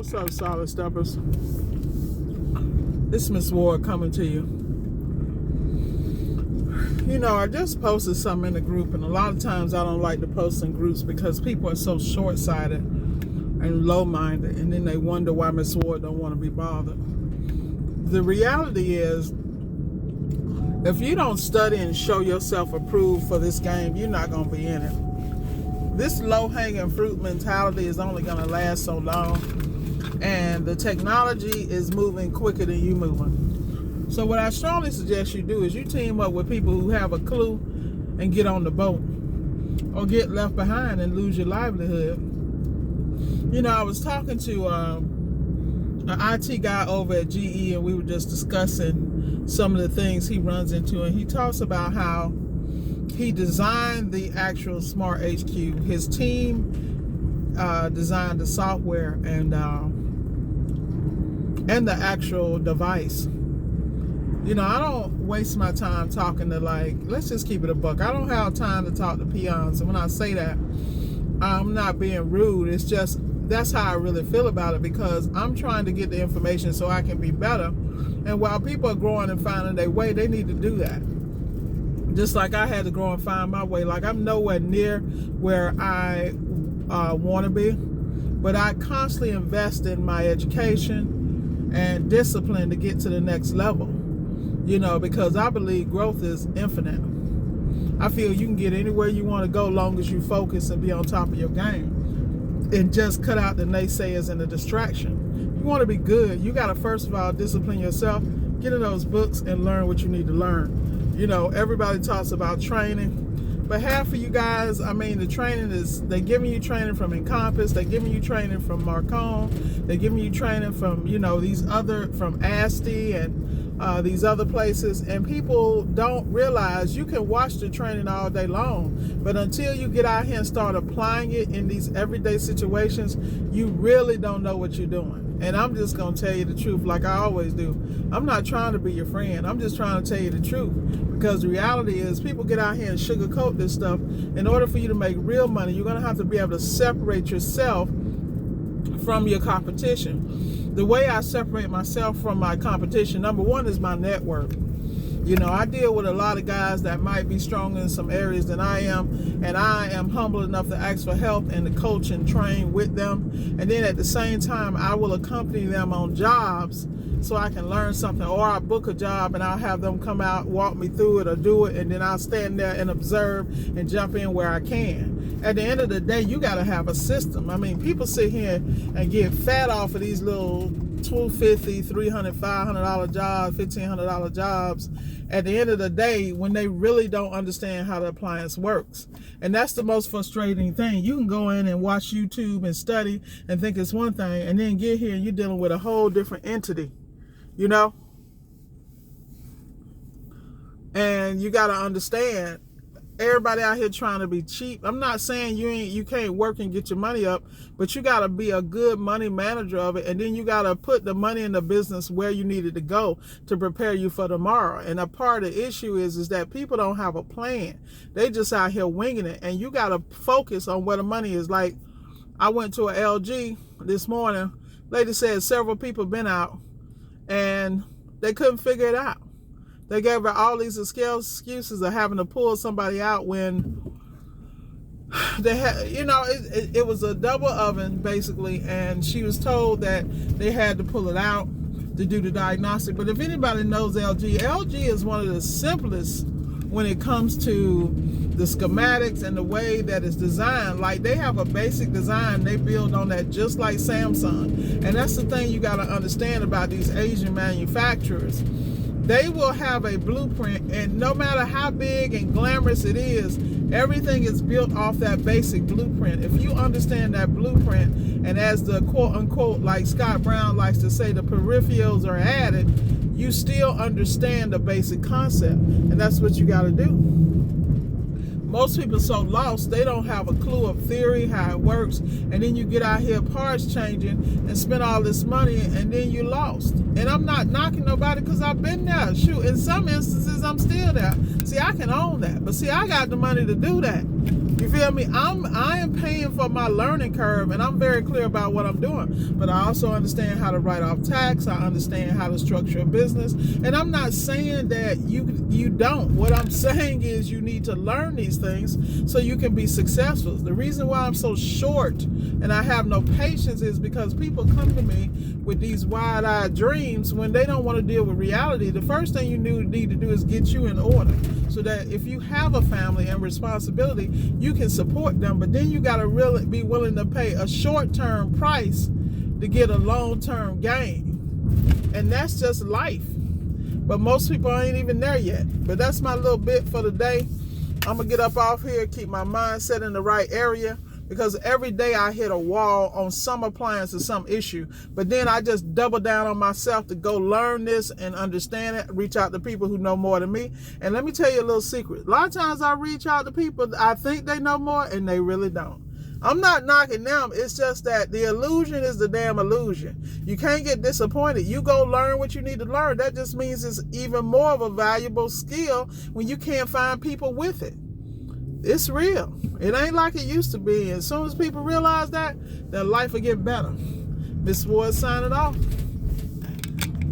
What's up, Solid Steppers? This is Miss Ward coming to you. You know, I just posted something in the group, and a lot of times I don't like to post in groups because people are so short-sighted and low-minded, and then they wonder why Miss Ward don't want to be bothered. The reality is, if you don't study and show yourself approved for this game, you're not going to be in it. This low-hanging fruit mentality is only going to last so long, and the technology is moving quicker than you moving. So what I strongly suggest you do is you team up with people who have a clue and get on the boat, or get left behind and lose your livelihood. You know, I was talking to an IT guy over at GE, and we were just discussing some of the things he runs into, and he talks about how he designed the actual Smart HQ. His team designed the software and the actual device. You know, I don't waste my time talking to, like, let's just keep it a buck. I don't have time to talk to peons. And when I say that, I'm not being rude. It's just, that's how I really feel about it, because I'm trying to get the information so I can be better. And while people are growing and finding their way, they need to do that. Just like I had to grow and find my way. Like, I'm nowhere near where I want to be, but I constantly invest in my education and discipline to get to the next level. You know, because I believe growth is infinite. I feel you can get anywhere you want to go long as you focus and be on top of your game, and just cut out the naysayers and the distraction. You want to be good, you got to first of all discipline yourself, get in those books and learn what you need to learn. You know, everybody talks about training, but half of you guys, I mean, the training is, they're giving you training from Encompass, they're giving you training from Marcone, they're giving you training from, you know, these other, from ASTI and these other places, and people don't realize you can watch the training all day long, but until you get out here and start applying it in these everyday situations, you really don't know what you're doing. And I'm just gonna tell you the truth, like I always do. I'm not trying to be your friend, I'm just trying to tell you the truth, because the reality is people get out here and sugarcoat this stuff. In order for you to make real money, you're gonna have to be able to separate yourself from your competition. The way I separate myself from my competition, number one, is my network. You know, I deal with a lot of guys that might be stronger in some areas than I am, and I am humble enough to ask for help and to coach and train with them. And then at the same time, I will accompany them on jobs so I can learn something, or I book a job and I'll have them come out, walk me through it or do it, and then I'll stand there and observe and jump in where I can. At the end of the day, you got to have a system. I mean, people sit here and get fat off of these little $250, $300, $500 jobs, $1,500 jobs at the end of the day, when they really don't understand how the appliance works. And that's the most frustrating thing. You can go in and watch YouTube and study and think it's one thing, and then get here and you're dealing with a whole different entity, you know? And you got to understand, everybody out here trying to be cheap. I'm not saying you can't work and get your money up, but you got to be a good money manager of it, and then you got to put the money in the business where you need it to go to prepare you for tomorrow. And a part of the issue is that people don't have a plan. They just out here winging it, and you got to focus on where the money is. Like, I went to a LG this morning. Lady said several people been out and they couldn't figure it out. They gave her all these excuses of having to pull somebody out when they had, you know, it was a double oven basically, and she was told that they had to pull it out to do the diagnostic. But if anybody knows LG is one of the simplest when it comes to the schematics and the way that it's designed. Like, they have a basic design, they build on that just like Samsung. And that's the thing you got to understand about these Asian manufacturers. They will have a blueprint, and no matter how big and glamorous it is, everything is built off that basic blueprint. If you understand that blueprint, and as the quote-unquote, like Scott Brown likes to say, the peripherals are added, you still understand the basic concept, and that's what you got to do. Most people are so lost, they don't have a clue of theory, how it works, and then you get out here parts changing and spend all this money, and then you lost. And I'm not knocking nobody, because I've been there. Shoot, in some instances, I'm still there. See, I can own that. But see, I got the money to do that. You feel me? I am paying for my learning curve, and I'm very clear about what I'm doing. But I also understand how to write off tax. I understand how to structure a business. And I'm not saying that you don't. What I'm saying is you need to learn these things so you can be successful. The reason why I'm so short and I have no patience is because people come to me with these wide-eyed dreams when they don't want to deal with reality. The first thing you need to do is get you in order so that if you have a family and responsibility, you can support them. But then you got to really be willing to pay a short-term price to get a long-term gain. And that's just life. But most people ain't even there yet. But that's my little bit for the day. I'm going to get up off here, keep my mindset in the right area. Because every day I hit a wall on some appliance or some issue. But then I just double down on myself to go learn this and understand it. Reach out to people who know more than me. And let me tell you a little secret. A lot of times I reach out to people, I think they know more, and they really don't. I'm not knocking them. It's just that the illusion is the damn illusion. You can't get disappointed. You go learn what you need to learn. That just means it's even more of a valuable skill when you can't find people with it. It's real. It ain't like it used to be. As soon as people realize that, their life will get better. Miss Ward signing off.